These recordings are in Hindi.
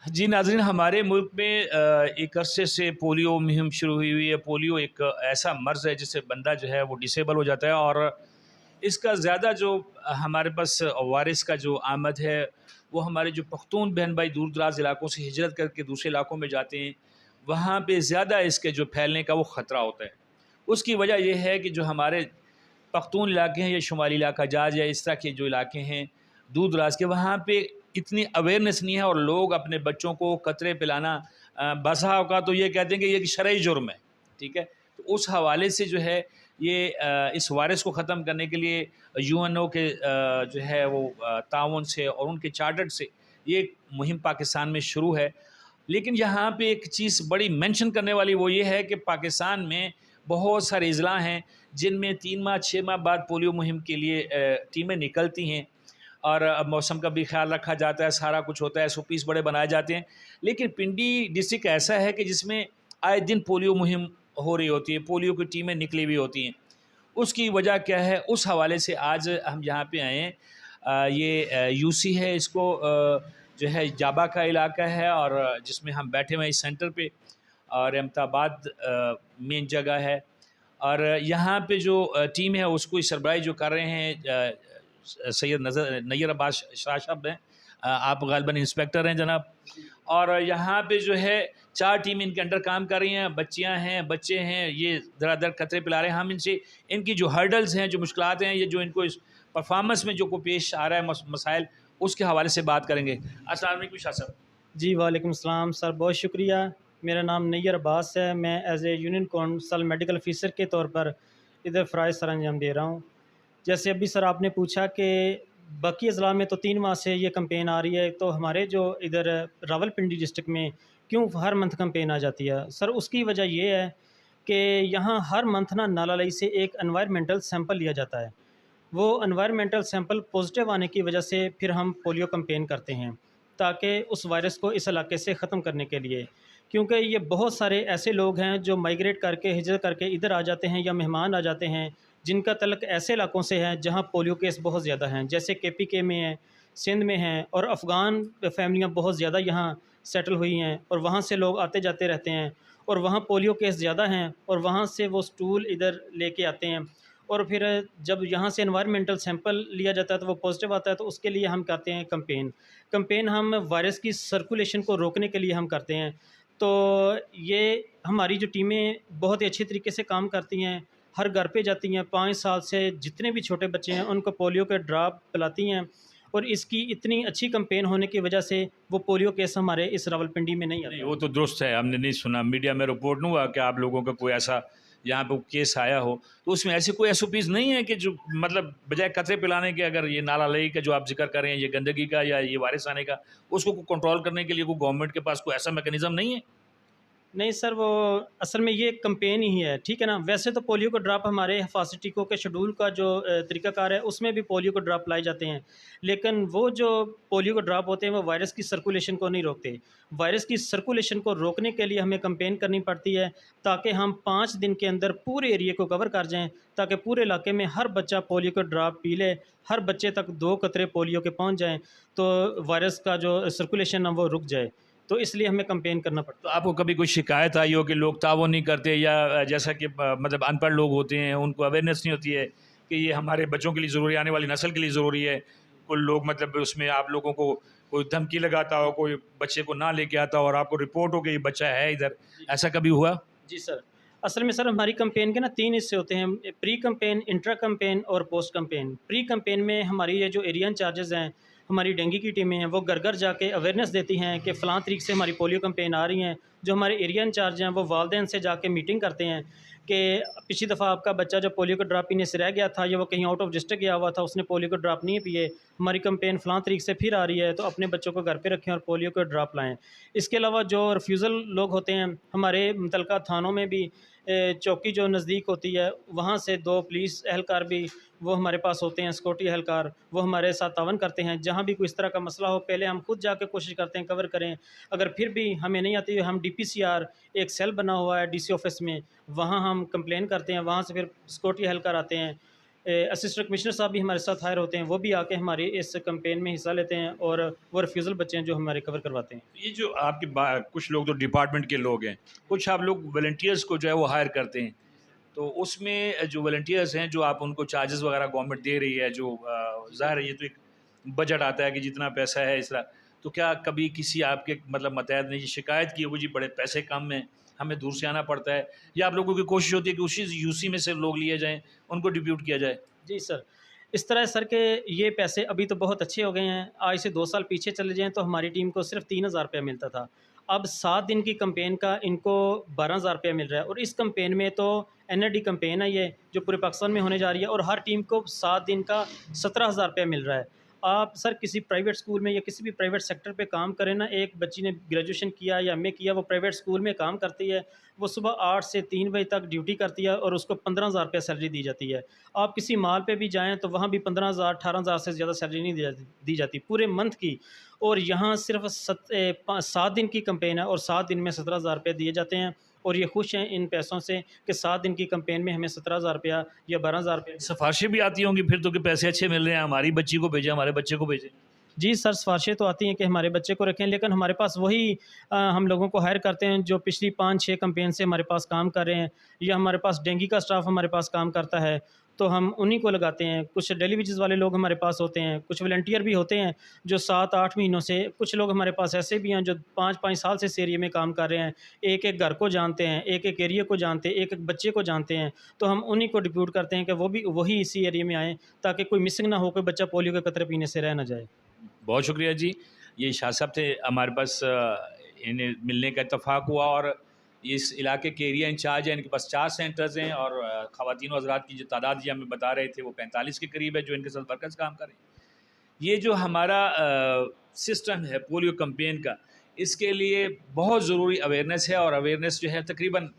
जी नाज़रीन, हमारे मुल्क में एक अरसे से पोलियो मुहिम शुरू हुई है। पोलियो एक ऐसा मर्ज़ है जिससे बंदा जो है वो डिसेबल हो जाता है, और इसका ज़्यादा जो हमारे पास वारिस का जो आमद है, वो हमारे जो पख्तून बहन भाई दूर दराज इलाकों से हिजरत करके दूसरे इलाकों में जाते हैं, वहाँ पे ज़्यादा इसके जो फैलने का वो ख़तरा होता है। उसकी वजह यह है कि जो हमारे पख्तून इलाके हैं या शुमाली इलाका जाज या इस तरह के जो इलाके हैं दूर दराज के, वहाँ पे इतनी अवेयरनेस नहीं है, और लोग अपने बच्चों को कतरे पिलाना बसा का तो ये कहते हैं कि ये शरई जुर्म है। ठीक है, तो उस हवाले से जो है ये इस वायरस को ख़त्म करने के लिए यूएनओ के जो है वो ताउन से और उनके चार्टर्ड से ये एक मुहिम पाकिस्तान में शुरू है। लेकिन यहाँ पे एक चीज़ बड़ी मेंशन करने वाली वो ये है कि पाकिस्तान में बहुत सारे अज़ला हैं जिनमें 3 माह 6 माह बाद पोलियो मुहिम के लिए टीमें निकलती हैं, और मौसम का भी ख्याल रखा जाता है, सारा कुछ होता है, एसओपीज़ बड़े बनाए जाते हैं। लेकिन पिंडी डिस्ट्रिक्ट ऐसा है कि जिसमें आए दिन पोलियो मुहिम हो रही होती है, पोलियो की टीमें निकली हुई होती हैं। उसकी वजह क्या है, उस हवाले से आज हम यहाँ पे आए हैं। ये यूसी है, इसको जो है जाबा का इलाका है, और जिसमें हम बैठे हुए हैं इस सेंटर पे, और अहमदाबाद मेन जगह है। और यहाँ पे जो टीम है उसको सरबराही जो कर रहे हैं सैयद नैयर अब्बास शाह साहब हैं। आप गालिबन इंस्पेक्टर हैं जनाब। और यहाँ पे जो है 4 टीम इनके अंडर काम कर रही हैं, बच्चियाँ हैं, बच्चे हैं, ये दर कतरे पिला रहे हैं। हम इनसे इनकी जो हर्डल्स हैं, जो मुश्किलात हैं, ये जो इनको इस परफॉर्मेंस में जो को पेश आ रहा है मसाइल, उसके हवाले से बात करेंगे। अस्सलाम वालेकुम शाह साहब। जी वालेकुम सलाम सर, बहुत शुक्रिया। मेरा नाम नैयर अब्बास है। मैं as a union council medical officer के तौर पर इधर फ़राइज़ सर अंजाम दे रहा हूँ। जैसे अभी सर आपने पूछा कि बाकी अज़ला में तो 3 माह से ये कैंपेन आ रही है, तो हमारे जो इधर रावलपिंडी डिस्ट्रिक्ट में क्यों हर मंथ कैंपेन आ जाती है? सर उसकी वजह ये है कि यहाँ हर मंथ ना नालालई से एक एनवायरमेंटल सैंपल लिया जाता है। वो एनवायरमेंटल सैंपल पॉजिटिव आने की वजह से फिर हम पोलियो कैंपेन करते हैं, ताकि उस वायरस को इस इलाके से ख़त्म करने के लिए। क्योंकि ये बहुत सारे ऐसे लोग हैं जो माइग्रेट करके हिजरत करके इधर आ जाते हैं, या मेहमान आ जाते हैं जिनका तल्लुक़ ऐसे इलाकों से है जहाँ पोलियो केस बहुत ज़्यादा हैं, जैसे केपीके में है, सिंध में हैं, और अफ़गान फैमिलियाँ बहुत ज़्यादा यहाँ सेटल हुई हैं, और वहाँ से लोग आते जाते रहते हैं, और वहाँ पोलियो केस ज़्यादा हैं, और वहाँ से वो स्टूल इधर लेके आते हैं। और फिर जब यहाँ से एनवायरमेंटल सैंपल लिया जाता है तो वो पॉजिटिव आता है, तो उसके लिए हम करते हैं कैंपेन हम वायरस की सर्कुलेशन को रोकने के लिए हम करते हैं। तो ये हमारी जो टीमें बहुत ही अच्छी तरीके से काम करती हैं, हर घर पे जाती हैं, 5 साल से जितने भी छोटे बच्चे हैं उनको पोलियो के ड्रॉप पिलाती हैं, और इसकी इतनी अच्छी कैंपेन होने की वजह से वो पोलियो केस हमारे इस रावलपिंडी में नहीं नहीं, आता। वो तो दुरुस्त है, हमने नहीं सुना, मीडिया में रिपोर्ट नहीं हुआ कि आप लोगों का कोई ऐसा यहाँ पे केस आया हो। तो उसमें ऐसी कोई एसओपीज़ नहीं है कि जो मतलब बजाय कचरे पिलाने के, अगर ये नाला लई का जो आप जिक्र कर रहे हैं, ये गंदगी का या ये वायरस आने का, उसको कंट्रोल करने के लिए कोई गवर्नमेंट के पास कोई ऐसा मैकेनिज्म नहीं है? नहीं सर, वो असल में ये कैंपेन ही है, ठीक है ना। वैसे तो पोलियो को ड्रॉप हमारे हिफाजती टीकों के शेड्यूल का जो तरीक़ाकार है उसमें भी पोलियो को ड्रॉप लाए जाते हैं, लेकिन वो जो पोलियो को ड्रॉप होते हैं वो वायरस की सर्कुलेशन को नहीं रोकते। वायरस की सर्कुलेशन को रोकने के लिए हमें कैंपेन करनी पड़ती है, ताकि हम 5 दिन के अंदर पूरे एरिए को कवर कर जाएँ, ताकि पूरे इलाके में हर बच्चा पोलियो का ड्रॉप पी ले, हर बच्चे तक 2 कतरे पोलियो के पहुँच जाएँ, तो वायरस का जो सर्कुलेशन है वो रुक जाए। तो इसलिए हमें कैंपेन करना पड़ता तो है। आपको कभी कोई शिकायत आई हो कि लोग ताउन नहीं करते, या जैसा कि मतलब अनपढ़ लोग होते हैं, उनको अवेयरनेस नहीं होती है कि ये हमारे बच्चों के लिए ज़रूरी है, आने वाली नस्ल के लिए ज़रूरी है? कोई लोग मतलब उसमें आप लोगों को कोई धमकी लगाता हो, कोई बच्चे को ना लेके आता हो और आपको रिपोर्ट हो कि ये बच्चा है इधर, ऐसा कभी हुआ? जी सर। असल में सर हमारी कैंपेन के ना 3 हिस्से होते हैं, प्री कैंपेन, इंट्रा कैंपेन और पोस्ट कैंपेन। प्री कैंपेन में हमारी ये जो एरिया इंचार्जेज़ हैं, हमारी डेंगू की टीमें हैं, वो घर-घर जाके अवेयरनेस देती हैं कि फ़लाँ तारीख से हमारी पोलियो कैंपेन आ रही हैं। जो हमारे एरिया इंचार्ज हैं वो वालिदैन से जाके मीटिंग करते हैं कि पिछली दफ़ा आपका बच्चा जो पोलियो का ड्रॉप पीने से रह गया था, या वो कहीं आउट ऑफ डिस्ट्रिक्ट गया हुआ था, उसने पोलियो का ड्रॉप नहीं पिए, हमारी कैंपेन फ़लाँ तारीख से फिर आ रही है, तो अपने बच्चों को घर पे रखें और पोलियो का ड्रॉप लाएँ। इसके अलावा जो रिफ्यूज़ल लोग होते हैं, हमारे मुतल्लिका थानों में भी चौकी जो नज़दीक होती है, वहाँ से 2 पुलिस एहलकार भी वो हमारे पास होते हैं, सिक्योरिटी एहलकार, वो हमारे साथ तावन करते हैं। जहाँ भी कोई इस तरह का मसला हो, पहले हम खुद जाके कोशिश करते हैं कवर करें। अगर फिर भी हमें नहीं आती, हम डीपीसीआर एक सेल बना हुआ है डीसी ऑफ़िस में, वहाँ हम कंप्लेन करते हैं, वहाँ से फिर सिक्योरिटी एहलकार आते हैं। असिस्टेंट कमिश्नर साहब भी हमारे साथ हायर होते हैं, वो भी आके हमारे इस कैंपेन में हिस्सा लेते हैं और वो रिफ्यूज़ल बच्चे हैं जो हमारे कवर करवाते हैं। ये जो आपकी कुछ लोग तो डिपार्टमेंट के लोग हैं, कुछ आप लोग वॉलंटियर्स को जो है वो हायर करते हैं, तो उसमें जो वॉलंटियर्स हैं, जो आप उनको चार्जेस वगैरह गवर्नमेंट दे रही है, जो ज़ाहिर है ये तो एक बजट आता है कि जितना पैसा है इस तरह, तो क्या कभी किसी आपके मतलब मतहत ने ये शिकायत की हो जी बड़े पैसे कम हैं, हमें दूर से आना पड़ता है, या आप लोगों की कोशिश होती है कि उसी यूसी में से लोग लिए जाएँ, उनको डिप्यूट किया जाए? जी सर। इस तरह सर के ये पैसे अभी तो बहुत अच्छे हो गए हैं। आज से 2 साल पीछे चले जाएँ तो हमारी टीम को सिर्फ़ 3,000 रुपया मिलता था। अब 7 दिन की कैंपेन का इनको 12,000 रुपया मिल रहा है और इस कैंपेन में तो एनएडी कैंपेन है ये, जो पूरे पाकिस्तान में होने जा रही है और हर टीम को 7 दिन का 17,000 रुपया मिल रहा है। आप सर किसी प्राइवेट स्कूल में या किसी भी प्राइवेट सेक्टर पे काम करें ना, एक बच्ची ने ग्रेजुएशन किया या एमए किया, वो प्राइवेट स्कूल में काम करती है, वो सुबह 8 से 3 बजे तक ड्यूटी करती है और उसको 15,000 रुपया सैलरी दी जाती है। आप किसी मॉल पे भी जाएँ तो वहाँ भी 15,000 18,000 से ज़्यादा सैलरी नहीं दी जाती पूरे मंथ की। और यहाँ सिर्फ़ 7 दिन की कैंपेन है और 7 दिन में 17,000 रुपये दिए जाते हैं और ये खुश हैं इन पैसों से कि 7 दिन की कैंपेन में हमें 17,000 रुपया या 12,000 रुपये। सिफ़ारिशें भी आती होंगी फिर तो कि पैसे अच्छे मिल रहे हैं, हमारी बच्ची को भेजें, हमारे बच्चे को भेजें? जी सर, सिफ़ारिशें तो आती हैं कि हमारे बच्चे को रखें, लेकिन हमारे पास वही हम लोगों को हायर करते हैं जो पिछली 5-6 कैंपेन से हमारे पास काम कर रहे हैं, या हमारे पास डेंगू का स्टाफ हमारे पास काम करता है, तो हम उन्हीं को लगाते हैं। कुछ डेली वेजेस वाले लोग हमारे पास होते हैं, कुछ वॉलंटियर भी होते हैं जो 7-8 महीनों से, कुछ लोग हमारे पास ऐसे भी हैं जो 5-5 साल से इस एरिया में काम कर रहे हैं। एक-एक घर को जानते हैं, एक-एक एरिया को जानते हैं, एक-एक बच्चे को जानते हैं, तो हम उन्हीं को डिप्यूट करते हैं कि वो भी वही इसी एरिया में आएँ ताकि कोई मिसिंग ना हो, कोई बच्चा पोलियो के कतरे पीने से रह ना जाए। बहुत शुक्रिया जी। ये शाह साहब थे हमारे पास, इन्हें मिलने का इत्तेफ़ाक हुआ और इस इलाके के एरिया इंचार्ज हैं, इनके पास 4 सेंटर्स हैं और ख़वातीन और हज़रात की जो तादाद ये हमें बता रहे थे वो 45 के करीब है जो इनके साथ वर्कर्स काम कर रहे हैं। ये जो हमारा सिस्टम है पोलियो कैंपेन का, इसके लिए बहुत ज़रूरी अवेयरनेस है और अवेयरनेस जो है तकरीबन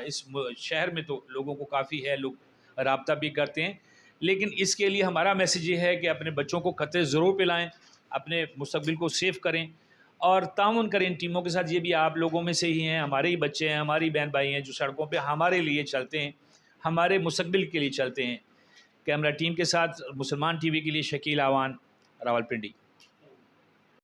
इस शहर में तो लोगों को काफ़ी है, लोग राब्ता भी करते हैं। लेकिन इसके लिए हमारा मैसेज ये है कि अपने बच्चों को क़तरे ज़रूर पिलाएँ, अपने मुस्तक़बिल को सेव करें और ताउन करें इन टीमों के साथ। ये भी आप लोगों में से ही हैं, हमारे ही बच्चे हैं, हमारी बहन भाई हैं जो सड़कों पे हमारे लिए चलते हैं, हमारे मुस्तक़बिल के लिए चलते हैं। कैमरा टीम के साथ मुसलमान टीवी के लिए शकील आवान, रावलपिंडी।